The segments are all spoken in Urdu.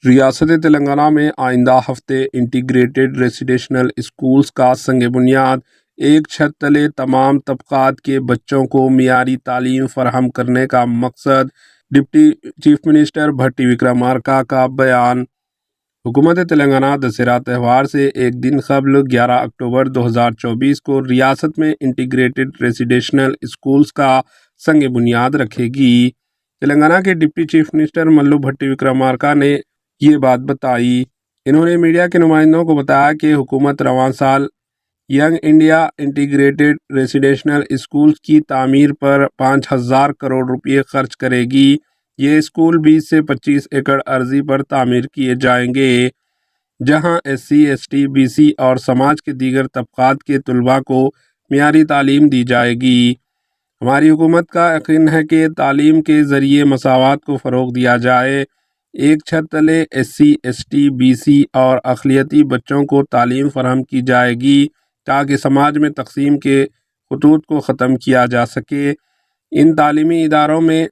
ریاست تلنگانہ میں آئندہ ہفتے انٹیگریٹڈ ریزیڈینشل اسکولز کا سنگ بنیاد ایک چھت تلے تمام طبقات کے بچوں کو معیاری تعلیم فراہم کرنے کا مقصد ڈپٹی چیف منسٹر بھٹی وکرمارکا کا بیان۔ حکومت تلنگانہ دسہرہ تہوار سے ایک دن قبل 11 اکتوبر 2024 کو ریاست میں انٹیگریٹڈ ریزیڈینشل اسکولز کا سنگ بنیاد رکھے گی۔ تلنگانہ کے ڈپٹی چیف منسٹر ملو بھٹی وکرمارکا نے یہ بات بتائی۔ انہوں نے میڈیا کے نمائندوں کو بتایا کہ حکومت رواں سال young India integrated residential schools کی تعمیر پر 5,000 کروڑ روپے خرچ کرے گی۔ یہ اسکول 20 سے 25 ایکڑ اراضی پر تعمیر کیے جائیں گے، جہاں S C, S T, B C اور سماج کے دیگر طبقات کے طلباء کو معیاری تعلیم دی جائے گی۔ ہماری حکومت کا یقین ہے کہ تعلیم کے ذریعے مساوات کو فروغ دیا جائے۔ ایک چھت تلے S C, S T, B C اور اقلیتی بچوں کو تعلیم فراہم کی جائے گی تاکہ سماج میں تقسیم کے خطوط کو ختم کیا جا سکے۔ ان تعلیمی اداروں میں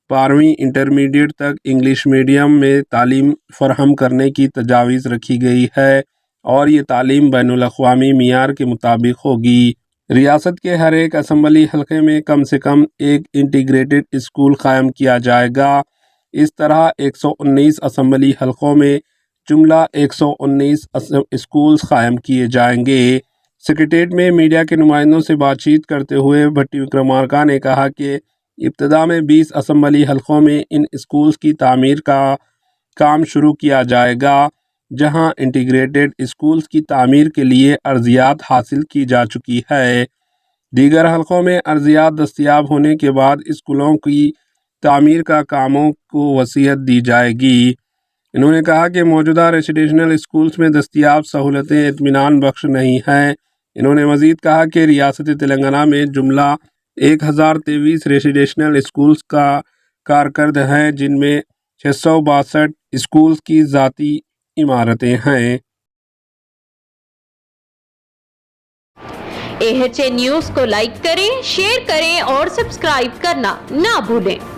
12ویں انٹرمیڈیٹ تک انگلش میڈیم میں تعلیم فراہم کرنے کی تجویز رکھی گئی ہے اور یہ تعلیم بین الاقوامی معیار کے مطابق ہوگی۔ ریاست کے ہر ایک اسمبلی حلقے میں کم سے کم ایک انٹیگریٹڈ اسکول قائم کیا جائے گا۔ اس طرح 119 اسمبلی حلقوں میں جملہ 119 اسکولز قائم کیے جائیں گے۔ سکریٹریٹ میں میڈیا کے نمائندوں سے بات چیت کرتے ہوئے بھٹی وکرمارکا نے کہا کہ ابتدا میں 20 اسمبلی حلقوں میں ان اسکولز کی تعمیر کا کام شروع کیا جائے گا، جہاں انٹیگریٹڈ اسکولز کی تعمیر کے لیے ارضیات حاصل کی جا چکی ہے۔ دیگر حلقوں میں ارضیات دستیاب ہونے کے بعد اسکولوں کی تعمیر کا کاموں کو وسعت دی جائے گی۔ انہوں نے کہا کہ موجودہ ریزیڈینشل اسکولز میں دستیاب سہولتیں اطمینان بخش نہیں ہیں۔ انہوں نے مزید کہا کہ ریاست تلنگانہ میں جملہ 1023 ریزیڈینشل اسکولز کا کارکرد ہیں، جن میں 662 اسکولز کی ذاتی عمارتیں ہیں۔ AHA نیوز کو لائک کریں، شیئر کریں اور سبسکرائب کرنا نہ بھولیں۔